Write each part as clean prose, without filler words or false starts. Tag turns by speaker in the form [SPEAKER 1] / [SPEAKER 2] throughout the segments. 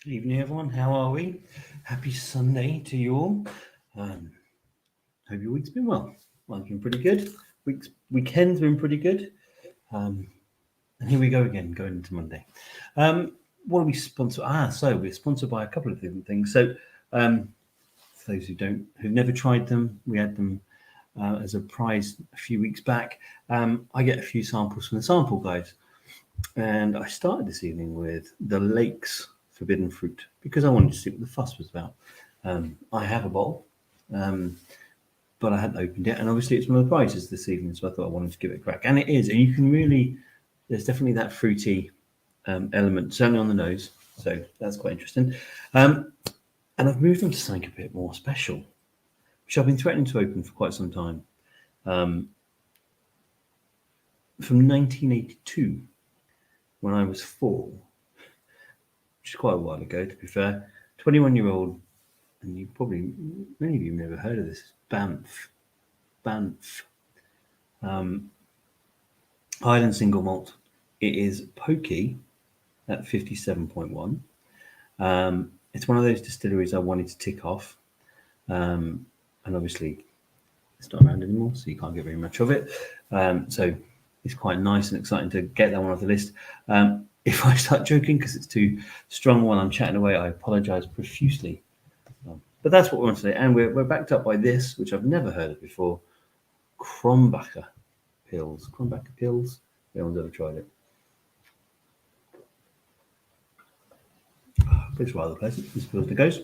[SPEAKER 1] Good evening, everyone. How are we? Happy Sunday to you all. Hope your week's been well. Mine's been pretty good. Weekend's been pretty good. And here we go again, going into Monday. What are we sponsored? So we're sponsored by a couple of different things. So for those who've never tried them, we had them as a prize a few weeks back. I get a few samples from the sample guys, and I started this evening with the Lakes Forbidden Fruit because I wanted to see what the fuss was about. I have a bottle, but I hadn't opened it, and obviously it's one of the prizes this evening, so I thought I wanted to give it a crack. And it is, and you can really, there's definitely that fruity element, certainly on the nose, so that's quite interesting. And I've moved on to something a bit more special, which I've been threatening to open for quite some time. From 1982, when I was 4, which is quite a while ago, to be fair. 21-year-old, and you probably, many of you have never heard of this, Banff. Highland single malt. It is pokey at 57.1. It's one of those distilleries I wanted to tick off. And obviously, it's not around anymore, so you can't get very much of it. So it's quite nice and exciting to get that one off the list. If I start joking because it's too strong while I'm chatting away, I apologise profusely. But that's what we want today. And we're backed up by this, which I've never heard of before, Krombacher Pills. Krombacher Pills? No one's ever tried it. It's rather pleasant. This feels the goes.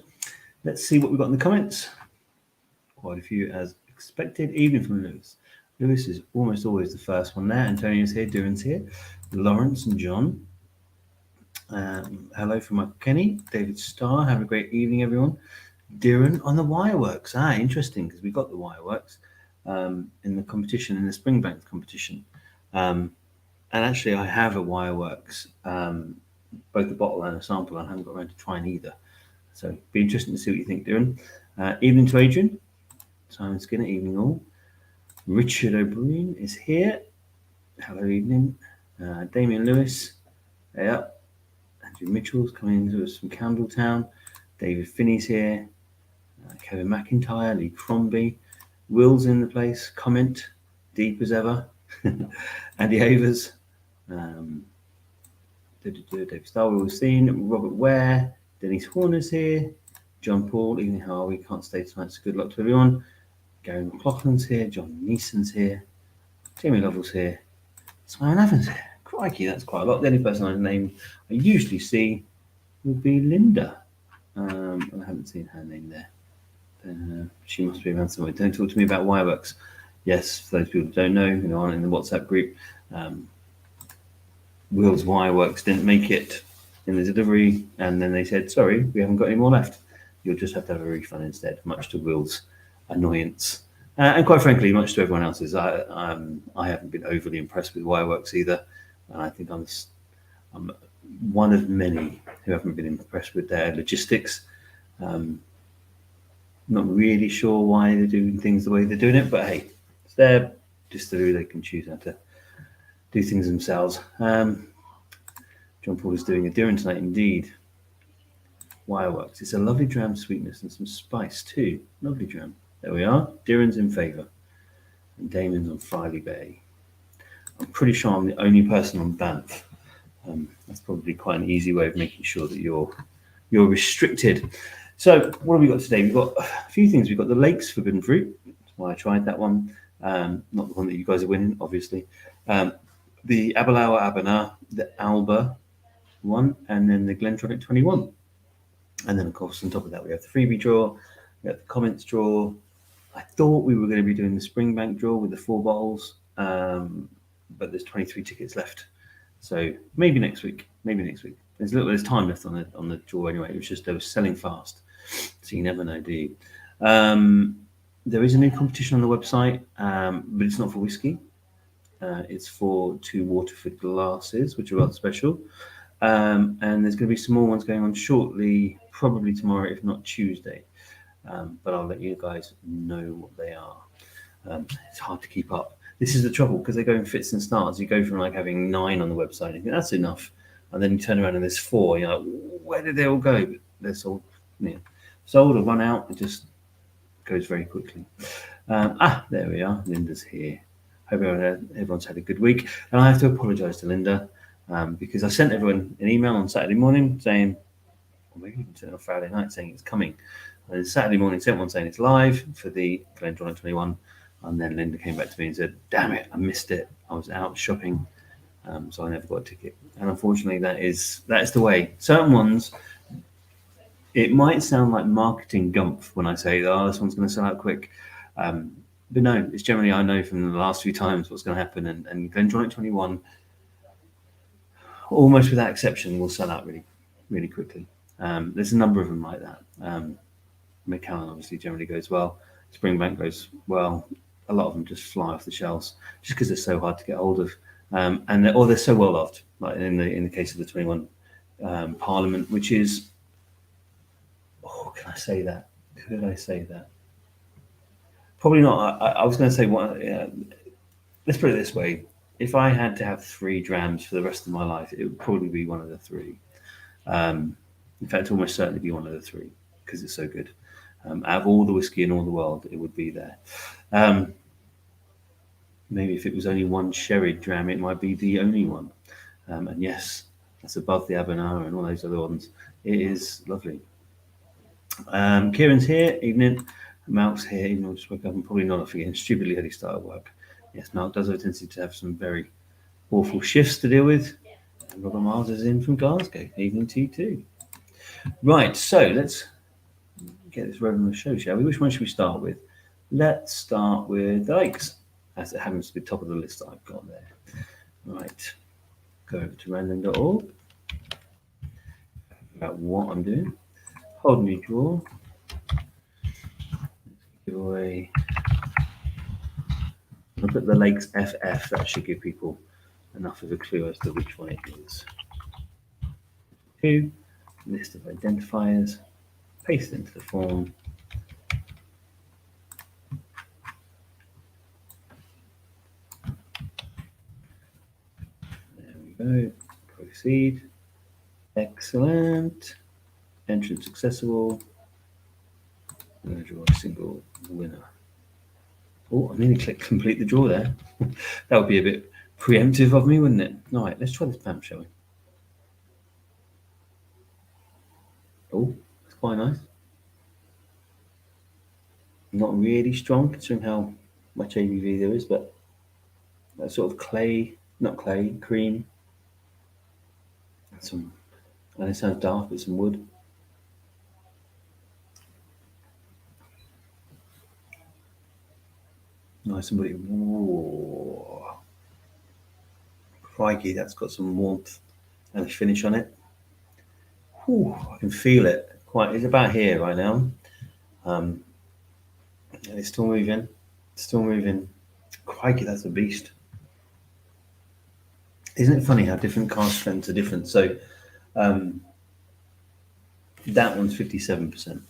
[SPEAKER 1] Let's see what we've got in the comments. Quite a few as expected. Evening from Lewis. Lewis is almost always the first one there. Antonio's here. Duran's here. Lawrence and John. Hello from Michael Kenny. David Starr. Have a great evening, everyone. Duran on the Wireworks. Interesting, because we got the Wireworks in the competition, in the Springbank competition. And actually, I have a Wireworks, both a bottle and a sample. I haven't got around to trying either. So be interesting to see what you think, Duran. Evening to Adrian. Simon Skinner, evening all. Richard O'Brien is here. Hello, evening. Damien Lewis. Yeah. Andrew Mitchell's coming to us from Campbelltown. David Finney's here. Kevin McIntyre, Lee Crombie. Will's in the place. Comment. Deep as ever. Andy Havers. Dave Starr, we've seen. Robert Ware. Denise Horner's here. John Paul, evening, how are we? Can't stay tonight, so good luck to everyone. Gary McLaughlin's here. John Neeson's here. Jamie Lovell's here. Simon Evans here. Crikey, that's quite a lot. The only person I usually see would be Linda. I haven't seen her name there. She must be around somewhere. Don't talk to me about Wireworks. Yes, for those people who don't know, who aren't in the WhatsApp group, Will's Wireworks didn't make it in the delivery, and then they said, sorry, we haven't got any more left. You'll just have to have a refund instead, much to Will's annoyance. And quite frankly, much to everyone else's. I haven't been overly impressed with Wireworks either. And I think I'm one of many who haven't been impressed with their logistics. Not really sure why they're doing things the way they're doing it, but hey, it's their distillery. They can choose how to do things themselves. John Paul is doing a Duran tonight, indeed. Wireworks. It's a lovely dram sweetness and some spice too. Lovely dram. There we are. Duran's in favour. And Damon's on Filey Bay. I'm pretty sure I'm the only person on Banff. That's probably quite an easy way of making sure that you're restricted. So what have we got today? We've got a few things. We've got the Lakes Forbidden Fruit. That's why I tried that one. Not the one that you guys are winning, obviously. The Aberlour, the Alba one, and then the Glendronach 21. And then, of course, on top of that, we have the freebie draw. We have the comments draw. I thought we were going to be doing the Springbank draw with the 4 bottles, but there's 23 tickets left. So maybe next week. There's time left on the draw anyway. It was just they were selling fast, so you never know, do you? There is a new competition on the website, but it's not for whiskey. It's for 2 Waterford glasses, which are rather special. And there's going to be some more ones going on shortly, probably tomorrow, if not Tuesday. But I'll let you guys know what they are. It's hard to keep up. This is the trouble, because they go in fits and starts. You go from like having 9 on the website, and you think that's enough. and then you turn around and there's 4. You're like, where did they all go? But they're sold, sold or run out. It just goes very quickly. There we are. Linda's here. Hope everyone's had a good week. And I have to apologise to Linda because I sent everyone an email on Saturday morning saying, or maybe even sent on Friday night saying it's coming. And then Saturday morning sent one saying it's live for the Glendronach 21. And then Linda came back to me and said, damn it, I missed it. I was out shopping. So I never got a ticket. And unfortunately, that is the way. Certain ones, it might sound like marketing gumph when I say, oh, this one's going to sell out quick. But no, it's generally, I know from the last few times what's going to happen. And Glendronach 21, almost without exception, will sell out really, really quickly. There's a number of them like that. McAllen obviously generally goes well. Springbank goes well. A lot of them just fly off the shelves just because they're so hard to get hold of. Or they're so well loved, like in the case of the 21 Parliament, which is, can I say that? Could I say that? Probably not. I was going to say one. Let's put it this way: if I had to have 3 drams for the rest of my life, it would probably be one of the 3. In fact, almost certainly be one of the 3 because it's so good. Out of all the whiskey in all the world, it would be there. Maybe if it was only one sherry dram, it might be the only one. And yes, that's above the Aberlour and all those other ones. It is lovely. Kieran's here, evening. Malk's here, even though I just woke up and probably not forgetting stupidly early start of work. Yes, Malk does have a tendency to have some very awful shifts to deal with. And Robert Miles is in from Glasgow, evening to you too. Right, so let's get this rolling on the show, shall we? Which one should we start with? Let's start with the lakes, as it happens to be top of the list that I've got there. Right, go over to random.org. About what I'm doing. Hold new draw. Give away. I'll put the lakes FF. That should give people enough of a clue as to which one it is. 2, list of identifiers. Paste it into the form. There we go. Proceed. Excellent. Entrance accessible. I'm going to draw a single winner. Oh, I nearly clicked complete the draw there. That would be a bit preemptive of me, wouldn't it? All right, let's try this vamp, shall we? Oh, that's quite nice. Not really strong considering how much ABV there is, but that sort of clay, not clay, cream. Some, and it sounds dark, but some wood. Nice and woody. Whoa. Crikey, that's got some warmth and a finish on it. Whew, I can feel it. It's about here right now. And it's still moving. Still moving. Crikey, that's a beast. Isn't it funny how different cast strengths are different? So that one's 57%.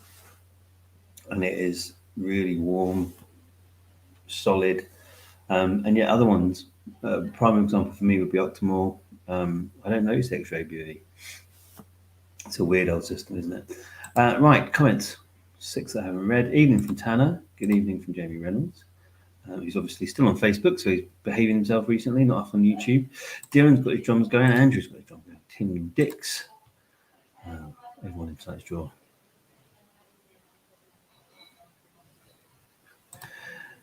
[SPEAKER 1] And it is really warm, solid. And yet other ones, prime example for me would be Octomore. I don't notice X-ray beauty. It's a weird old system, isn't it? Right, comments. 6 I haven't read. Evening from Tanner. Good evening from Jamie Reynolds. He's obviously still on Facebook, so he's behaving himself recently, not off on YouTube. Dylan's got his drums going. Andrew's got his drums going. Tim Dix. Everyone inside his drawer.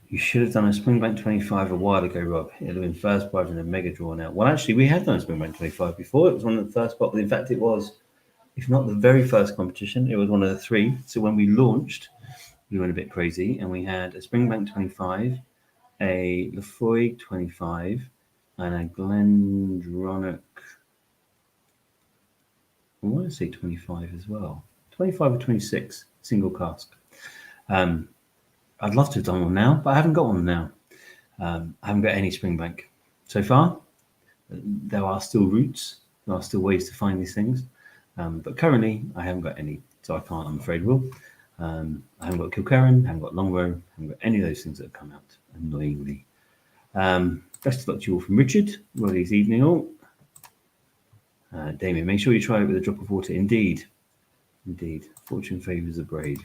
[SPEAKER 1] You should have done a Springbank 25 a while ago, Rob. It would have been first prize in a mega draw now. Well, actually, we had done a Springbank 25 before. It was one of the first spots. In fact, it was, if not the very first competition, it was one of the 3. So when we launched, we went a bit crazy, and we had a Springbank 25, a Lefroy 25, and a Glendronach. I want to say 25 as well. 25 or 26, single cask. I'd love to have done one now, but I haven't got one now. I haven't got any Springbank so far. There are still routes. There are still ways to find these things. But currently, I haven't got any, so I can't, I'm afraid, Will. I haven't got Kilkerran, haven't got Longrow, haven't got any of those things that have come out, annoyingly. Best of luck to you all from Richard. Well, this evening all. Damien, make sure you try it with a drop of water. Indeed. Fortune favours the brave.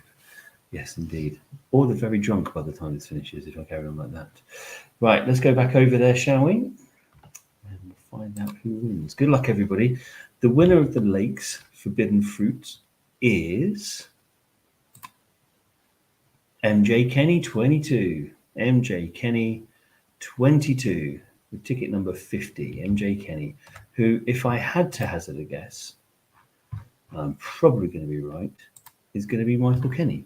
[SPEAKER 1] Yes, indeed. Or the very drunk by the time this finishes, if I carry on like that. Right, let's go back over there, shall we? And we'll find out who wins. Good luck, everybody. The winner of the Lakes Forbidden Fruits is MJ Kenny 22. MJ Kenny 22 with ticket number 50. MJ Kenny, who, if I had to hazard a guess, I'm probably going to be right, is going to be Michael Kenny.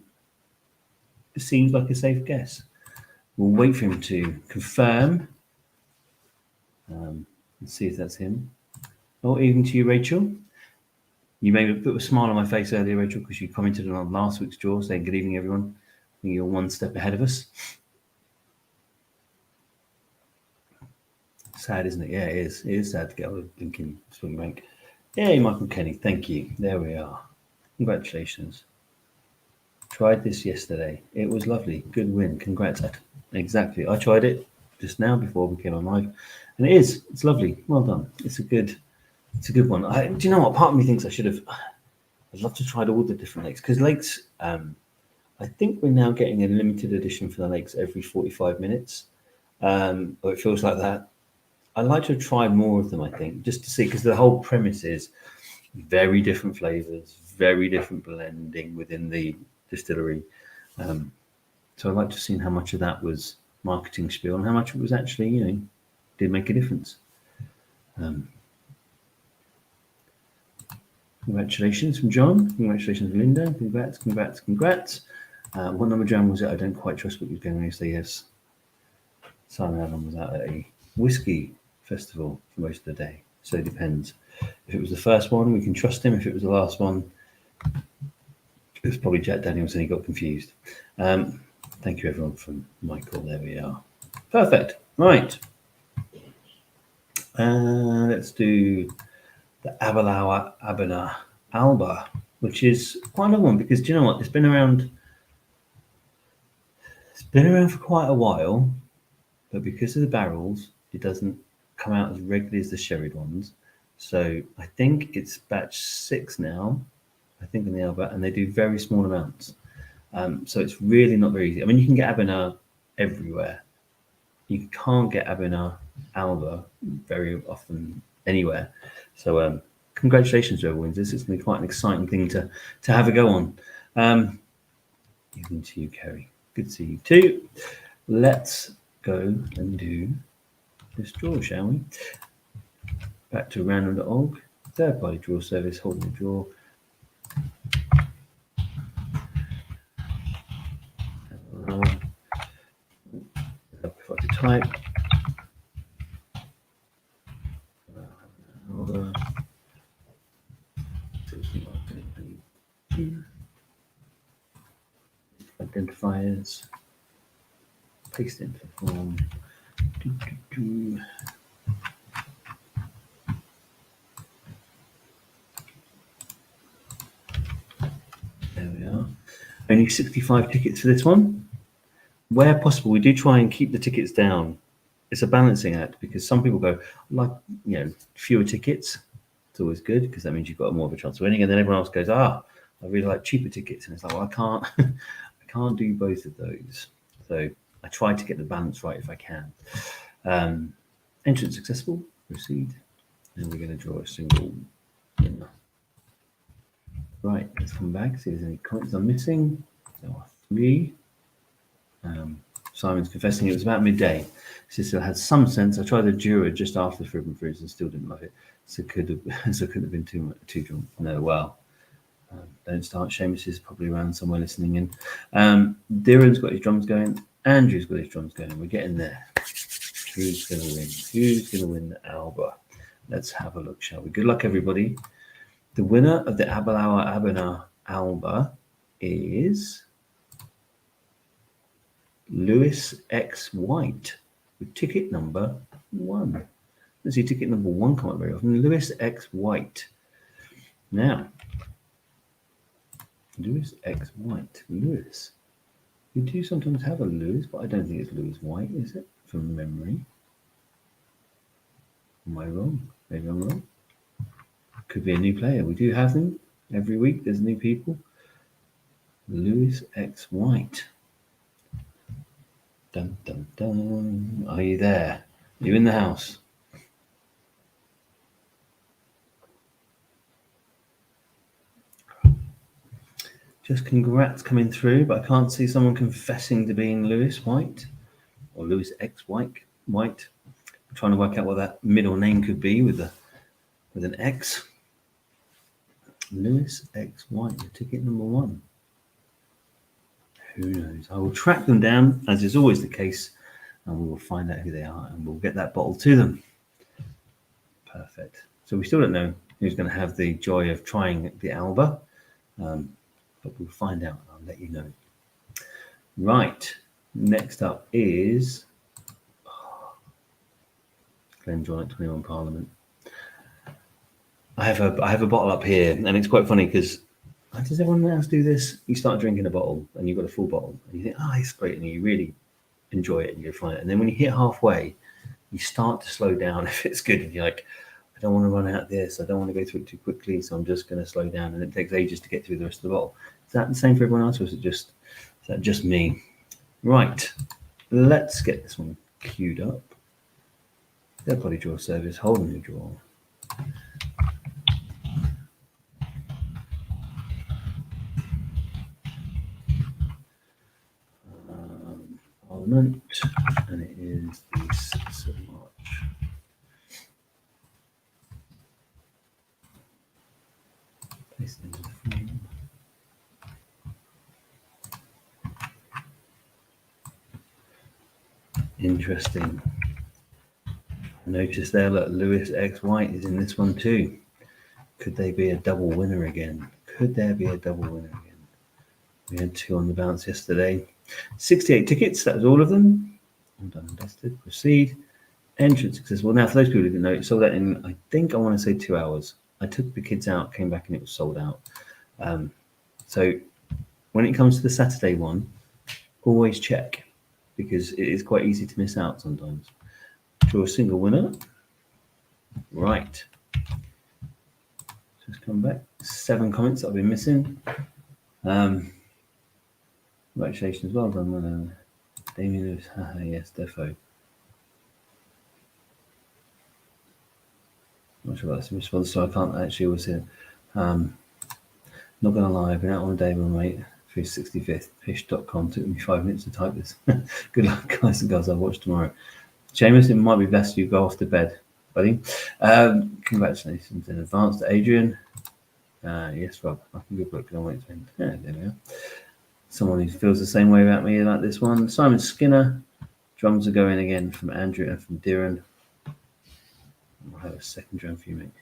[SPEAKER 1] It seems like a safe guess. We'll wait for him to confirm and see if that's him. Or even to you, Rachel. You made a bit of a smile on my face earlier, Rachel, because you commented on last week's draw saying good evening, everyone. I think you're one step ahead of us. Sad, isn't it? Yeah, it is. It is sad to get out of blinking swing rank. Yay, Michael Kenny. Thank you. There we are. Congratulations. Tried this yesterday. It was lovely. Good win. Congrats. Exactly. I tried it just now before we came on live, and it is. It's lovely. Well done. It's a good one. Do you know what? Part of me thinks I should have. I'd love to try all the different lakes because lakes. I think we're now getting a limited edition for the lakes every 45 minutes, or it feels like that. I'd like to try more of them. I think just to see because the whole premise is very different flavors, very different blending within the distillery. So I'd like to see how much of that was marketing spiel and how much it was actually, did make a difference. Congratulations from John. Congratulations, Linda. Congrats. What number jam was it? I don't quite trust what you're going to say. Yes. Simon Allen was out at a whiskey festival for most of the day. So it depends. If it was the first one, we can trust him. If it was the last one, it's probably Jack Daniels and he got confused. Thank you, everyone, from Michael. There we are. Perfect. Right. Let's do the Aberlour Alba, which is quite a one because do you know what? It's been around for quite a while, but because of the barrels, it doesn't come out as regularly as the sherried ones. So I think it's batch 6 now. I think in the Alba, and they do very small amounts. So it's really not very easy. I mean, you can get Aberlour everywhere. You can't get Aberlour Alba very often anywhere. So congratulations to whoever wins this. It's going to be quite an exciting thing to have a go on. Evening to you, Kerry. Good to see you too. Let's go and do this draw, shall we? Back to random.org. Third-party draw service, holding the draw. If I could type. Identifiers. Paste into the form. There we are. Only 65 tickets for this one. Where possible, we do try and keep the tickets down. It's a balancing act because some people go, like, fewer tickets. It's always good because that means you've got more of a chance of winning. And then everyone else goes, I really like cheaper tickets. And it's like, well, I can't do both of those. So I try to get the balance right if I can. Entrance successful. Proceed. And we're going to draw a single winner. Right, let's come back, see if there's any comments I'm missing. There are 3. Simon's confessing it was about midday. Cecil had some sense. I tried the Jura just after the Forbidden Fruits and still didn't love it. So couldn't have been too drunk. No, well, don't start. Seamus is probably around somewhere listening in. Darren's got his drums going. Andrew's got his drums going. We're getting there. Who's going to win? Who's going to win the Alba? Let's have a look, shall we? Good luck, everybody. The winner of the Aberlour Alba is Lewis X White with ticket number 1. Let's see ticket number 1 come up very often. Lewis X White. Now, Lewis X White. Lewis. We do sometimes have a Lewis, but I don't think it's Lewis White, is it? From memory. Am I wrong? Maybe I'm wrong. could be a new player. We do have them every week. There's new people. Lewis X White. Dun, dun, dun. Are you there? Are you in the house? Just congrats coming through, but I can't see someone confessing to being Lewis White or Lewis X White. I'm trying to work out what that middle name could be with an X. Lewis X White, ticket number 1. Who knows? I will track them down, as is always the case, and we will find out who they are, and we'll get that bottle to them. Perfect. So we still don't know who's going to have the joy of trying the Alba, but we'll find out. I'll let you know. Right. Next up is Glendronach 21 Parliament. I have a bottle up here, and it's quite funny because does everyone else do this? You start drinking a bottle, and you've got a full bottle, and you think, "Oh, it's great," and you really enjoy it, and you go find it. And then when you hit halfway, you start to slow down if it's good, and you're like, "I don't want to run out of this. I don't want to go through it too quickly, so I'm just going to slow down." And it takes ages to get through the rest of the bottle. Is that the same for everyone else, or is that just me? Right, let's get this one queued up. Their body draw service, holding the draw. Parliament, and it is the 6th of March. Place it into the frame. Interesting. Notice there, look, Lewis X White is in this one too. Could they be a double winner again? Could there be a double winner again? We had 2 on the bounce yesterday. 68 tickets, that was all of them. All done and dusted. Proceed. Entrance successful. Now, for those people who didn't know, it sold out in, I want to say 2 hours. I took the kids out, came back, and it was sold out. So when it comes to the Saturday one, always check, because it is quite easy to miss out sometimes. Draw a single winner. Right. Just come back. 7 comments that I've been missing. Congratulations, well done, Damien Lewis. Yes, defo. Not sure that's a response, so I can't actually always hear. Not gonna lie, I've been out on a day with my mate through 65th pish.com. Took me 5 minutes to type this. Good luck, guys and girls. I'll watch tomorrow. Seamus, it might be best you go off to bed, buddy. Congratulations in advance to Adrian. Yes, Rob. I can good book. I'll wait to end. Yeah, there we go. Someone who feels the same way about me like this one. Simon Skinner. Drums are going again from Andrew and from Darren. I'll have a second drum for you, mate.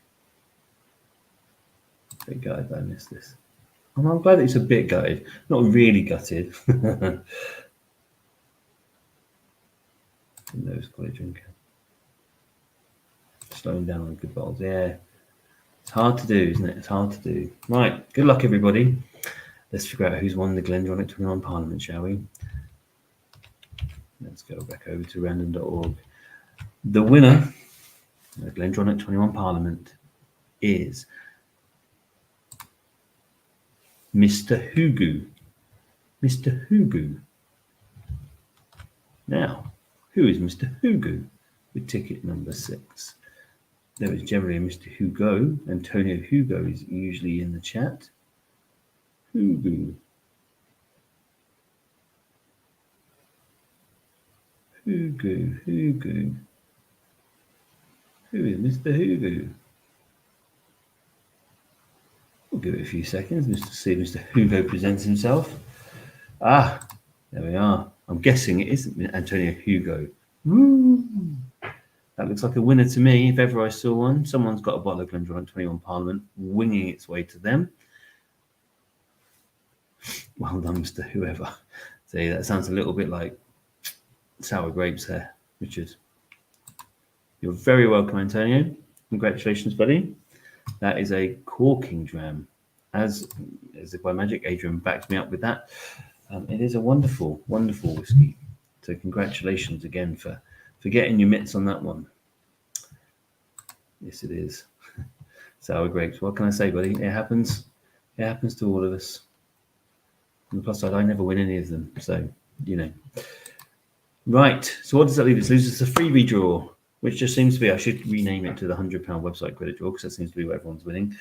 [SPEAKER 1] Bit gutted that I missed this. I'm glad that it's a bit gutted. Not really gutted. Nose quality drinker. Slowing down on good bottles. Yeah. It's hard to do, isn't it? It's hard to do. Right. Good luck, everybody. Let's figure out who's won the Glendronach 21 Parliament, shall we? Let's go back over to random.org. The winner of the Glendronach 21 Parliament is Mr. Hugu. Mr. Hugu. Now, who is Mr. Hugu with ticket number 6? There is generally a Mr. Hugo. Antonio Hugo is usually in the chat. Hugu. Hugu. Who is Mr. Hugu? We'll give it a few seconds just to see if Mr. Hugo presents himself. Ah, there we are. I'm guessing it isn't Antonio Hugo. Woo! That looks like a winner to me, if ever I saw one. Someone's got a bottle of Glendronach 21 Parliament winging its way to them. Well done, Mr. Whoever. See, that sounds a little bit like sour grapes there, Richard. You're very welcome, Antonio. Congratulations, buddy. That is a corking dram. As if by magic, Adrian backed me up with that. It is a wonderful, wonderful whiskey. So congratulations again for getting your mitts on that one. Yes, it is. Sour grapes. What can I say, buddy? It happens. It happens to all of us. On the plus side, I never win any of them. So, you know. Right. So what does that leave us? Leaves us a freebie draw, which just seems to be, I should rename it to the £100 website credit draw because that seems to be what everyone's winning.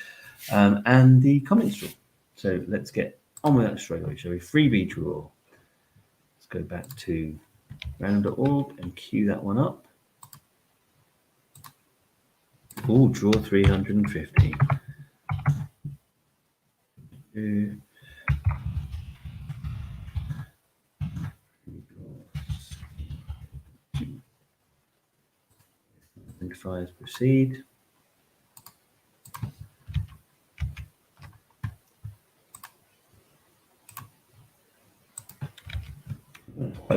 [SPEAKER 1] And the comments draw. So let's get on with that straight away, shall we? Freebie draw. Let's go back to random.org and queue that one up. Oh, draw 350. Identifiers proceed.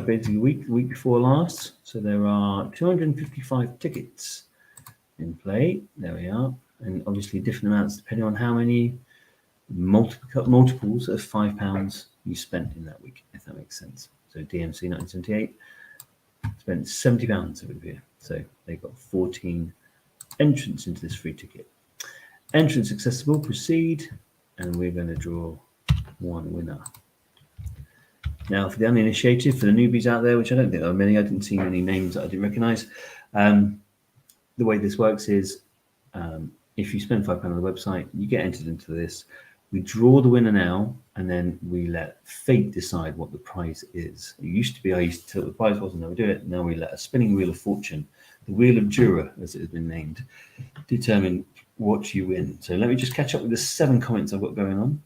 [SPEAKER 1] Basically week before last. So there are 255 tickets in play. There we are. And obviously different amounts depending on how many multiples of £5 you spent in that week, if that makes sense. So DMC 1978 spent £70 over here. So they got 14 entrants into this free ticket. Entrance accessible, proceed, and we're going to draw one winner. Now, for the uninitiated, for the newbies out there, which I don't think there are many, I didn't see many names that I didn't recognise. The way this works is if you spend £5 on the website, you get entered into this. We draw the winner now, and then we let fate decide what the prize is. It used to be I used to tell what the prize was and never do it. Now we let a spinning wheel of fortune, the wheel of Jura, as it has been named, determine what you win. So let me just catch up with the 7 comments I've got going on.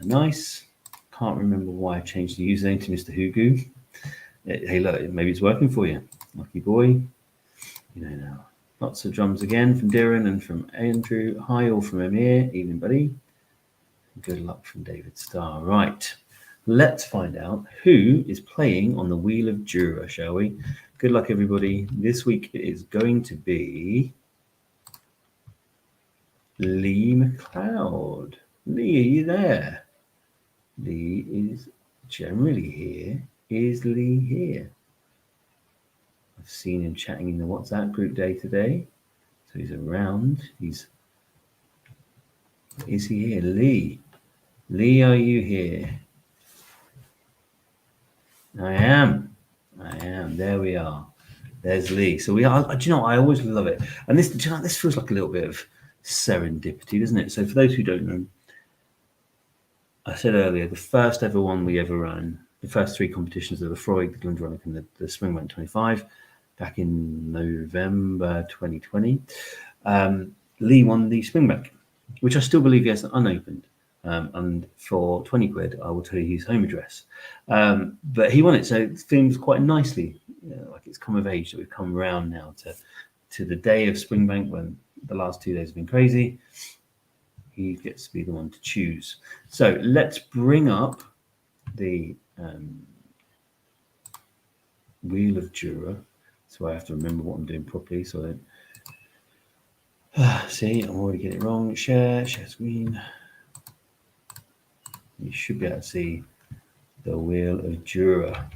[SPEAKER 1] Nice. Can't remember why I changed the username to Mr. Hugu. Hey, look, maybe it's working for you. Lucky boy. You know now. Lots of drums again from Darren and from Andrew. Hi, all from Amir. Evening, buddy. Good luck from David Starr. Right. Let's find out who is playing on the Wheel of Jura, shall we? Good luck, everybody. This week it is going to be Lee McLeod. Lee, are you there? Lee is generally here. Is Lee here? I've seen him chatting in the WhatsApp group day to day. So he's around. Is he here? Lee. Lee, are you here? I am. There we are. There's Lee. So we are. Do you know, I always love it. And this, do you know, this feels like a little bit of serendipity, doesn't it? So for those who don't know, I said earlier, the first ever one we ever ran, the first 3 competitions of the Freud, the Glendronach, and the Springbank 25, back in November 2020, Lee won the Springbank, which I still believe he has unopened. And for 20 quid, I will tell you his home address. But he won it, so it seems quite nicely, like it's come of age that we've come around now to the day of Springbank when the last 2 days have been crazy. He gets to be the one to choose. So let's bring up the Wheel of Jura. So I have to remember what I'm doing properly. So I don't see, I'm already getting it wrong. Share screen. You should be able to see the Wheel of Jura.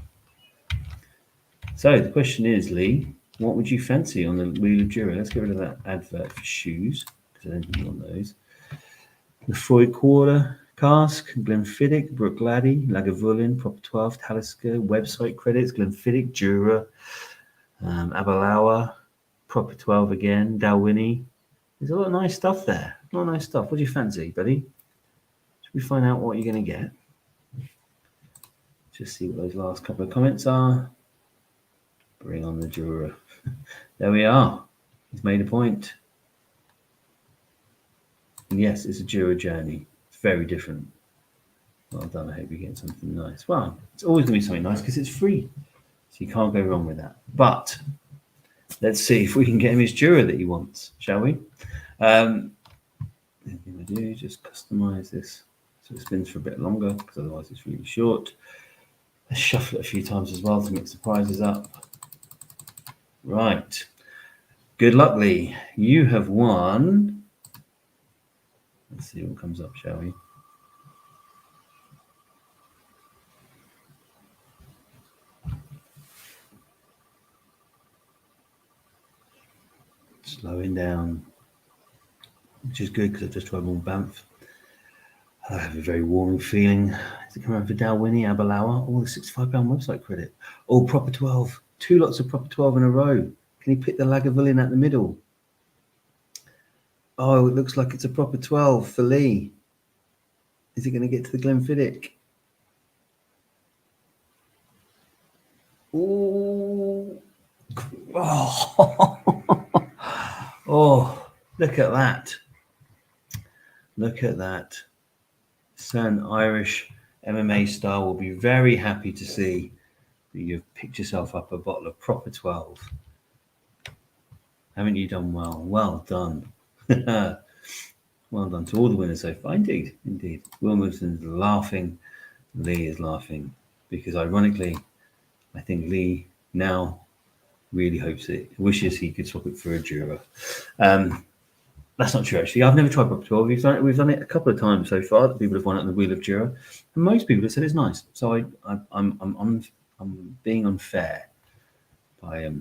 [SPEAKER 1] So the question is, Lee, what would you fancy on the Wheel of Jura? Let's get rid of that advert for shoes, because I don't think you want those. The Freud Quarter, Cask, Glenfiddich, Brookladdy, Lagavulin, Proper 12, Talisker, website credits, Glenfiddich, Jura, Aberlour, Proper 12 again, Dalwhinnie. There's a lot of nice stuff there. A lot of nice stuff. What do you fancy, buddy? Should we find out what you're going to get? Just see what those last couple of comments are. Bring on the Jura. There we are. He's made a point. And yes, it's a Jura journey. It's very different. Well done. I hope you get something nice. Well, it's always going to be something nice because it's free. So you can't go wrong with that. But let's see if we can get him his Jura that he wants, shall we? Anything we do, just customize this so it spins for a bit longer because otherwise it's really short. Let's shuffle it a few times as well to mix the prizes up. Right. Good luck, Lee. You have won. Let's see what comes up, shall we? Slowing down. which is good because I've just tried more Banff. I have a very warming feeling. Is it coming around for Dalwhinnie, Aberlour? Oh, the £65 website credit. Oh, proper 12. 2 lots of proper 12 in a row. Can he pick the Lagavulin at the middle? Oh, it looks like it's a proper 12 for Lee. Is he going to get to the Glenfiddich? Ooh. Oh. Oh, look at that. Look at that. Certain Irish MMA star will be very happy to see that you've picked yourself up a bottle of proper 12. Haven't you done well? Well done. Well done to all the winners so far. Indeed, indeed. Wilmerson's laughing. Lee is laughing because, ironically, I think Lee now really wishes he could swap it for a Jura. That's not true, actually. I've never tried proper 12. We've done it a couple of times so far that people have won at the Wheel of Jura, and most people have said it's nice. So I'm being unfair by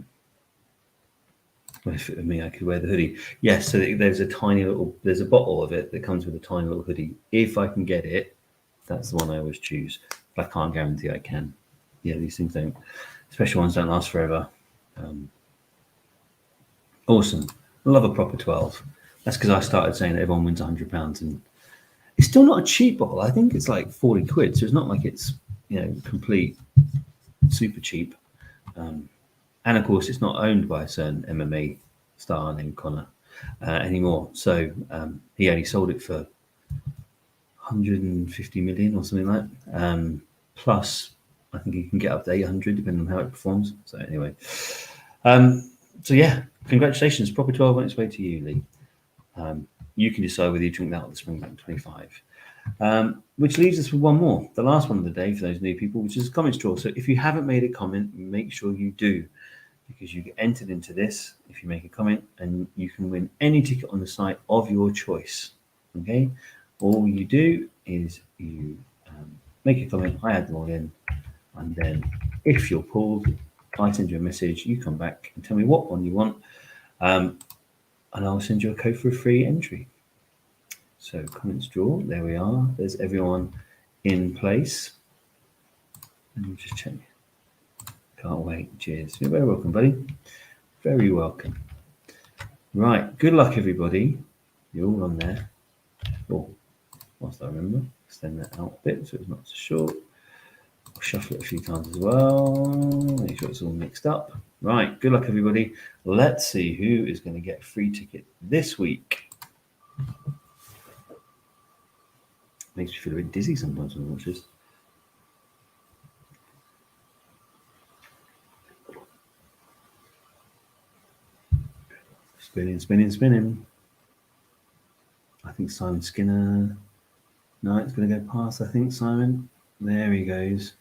[SPEAKER 1] if it were me, I could wear the hoodie. Yes, so there's a bottle of it that comes with a tiny little hoodie. If I can get it, that's the one I always choose. But I can't guarantee I can. Yeah, these things don't. Special ones don't last forever. Awesome. I love a proper 12. That's because I started saying that everyone wins £100, and it's still not a cheap bottle. I think it's like 40 quid, so it's not like it's complete super cheap. And of course, it's not owned by a certain MMA star named Connor anymore. So he only sold it for 150 million or something like that. Plus, I think he can get up to 800 depending on how it performs. So anyway, so yeah, congratulations, proper 12 on its way to you, Lee. You can decide whether you drink that or the Springbank 25. Which leaves us with one more, the last one of the day for those new people, which is a comment straw. So if you haven't made a comment, make sure you do, because you get entered into this if you make a comment, and you can win any ticket on the site of your choice. Okay, all you do is you make a comment, I add them all in, and then if you're pulled, I send you a message, you come back and tell me what one you want, and I'll send you a code for a free entry. So comments draw, there we are. There's everyone in place. Let me just check. Can't wait. Cheers. You're very welcome, buddy. Very welcome. Right. Good luck, everybody. You're all on there. Oh, whilst I remember, extend that out a bit so it's not so short. I'll shuffle it a few times as well. Make sure it's all mixed up. Right. Good luck, everybody. Let's see who is going to get a free ticket this week. Makes me feel a bit dizzy sometimes when I watch this. Spinning, spinning, spinning. I think Simon Skinner. No, it's going to go past, I think, Simon. There he goes.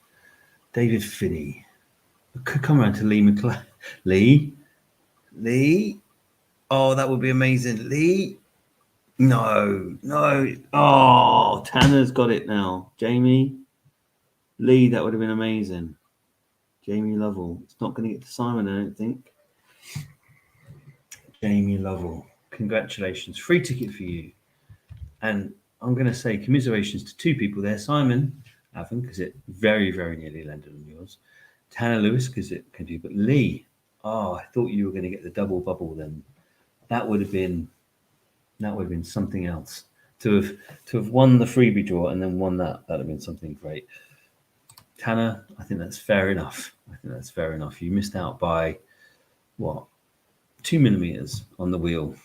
[SPEAKER 1] David Finney. Could come around to Lee McLeod. Lee. Oh, that would be amazing. Lee. No. Oh, Tanner's got it now. Jamie. Lee, that would have been amazing. Jamie Lovell. It's not going to get to Simon, I don't think. Jamie Lovell. Congratulations. Free ticket for you. And I'm going to say commiserations to 2 people there. Simon Avon, because it very, very nearly landed on yours. Tanner Lewis, because it can do. But Lee, I thought you were going to get the double bubble then. That would have been something else. To have won the freebie draw and then won that would have been something great. Tanner, I think that's fair enough. You missed out by, 2 millimeters on the wheel.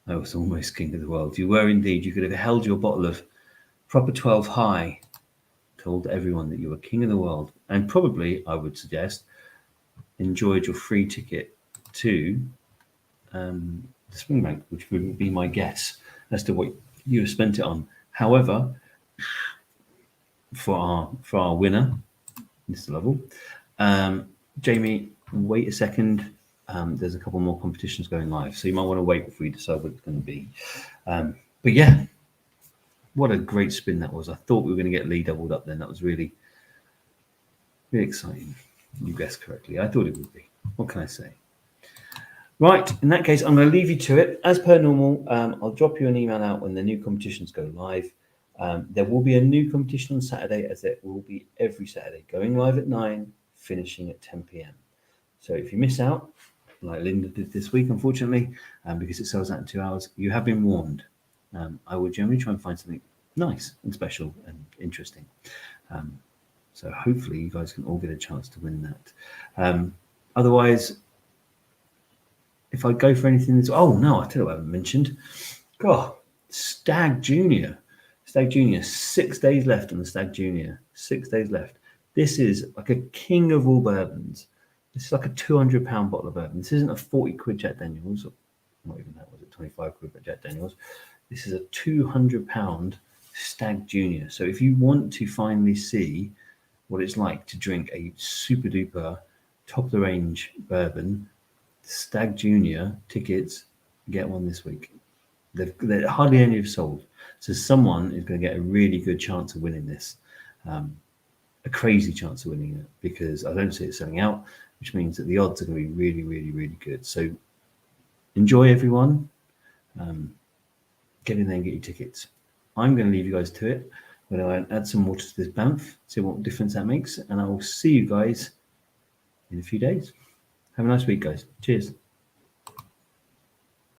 [SPEAKER 1] I was almost king of the world. You were indeed. You could have held your bottle of proper 12 high, told everyone that you were king of the world, and probably, I would suggest, enjoyed your free ticket to the Springbank, which would be my guess as to what you have spent it on. However, for our winner, Mr. Lovell, Jamie, wait a second. There's a couple more competitions going live, so you might want to wait before you decide what it's going to be. But yeah, what a great spin that was. I thought we were going to get Lee doubled up then. That was really, really exciting. You guessed correctly. I thought it would be. What can I say? Right, in that case, I'm going to leave you to it. As per normal, I'll drop you an email out when the new competitions go live. There will be a new competition on Saturday, as there will be every Saturday, going live at 9, finishing at 10 p.m. So if you miss out, like Linda did this week, unfortunately, because it sells out in 2 hours, you have been warned. I will generally try and find something nice and special and interesting. So hopefully you guys can all get a chance to win that. Otherwise, if I go for anything that's... Oh, no, I tell you what I haven't mentioned. God, Stag Junior. Stag Junior, 6 days left on the Stag Junior. 6 days left. This is like a king of all bourbons. This is like a £200 bottle of bourbon. This isn't a 40 quid Jack Daniels. Or not even that, was it 25 quid for Jack Daniels? This is a £200 Stag Junior. So if you want to finally see what it's like to drink a super duper top of the range bourbon, Stag Junior tickets, get one this week. They're hardly any have sold. So someone is going to get a really good chance of winning this. A crazy chance of winning it, because I don't see it selling out, which means that the odds are going to be really, really, really good. So enjoy, everyone. Get in there and get your tickets. I'm going to leave you guys to it. I'm going to add some water to this Banff, see what difference that makes, and I will see you guys in a few days. Have a nice week, guys. Cheers.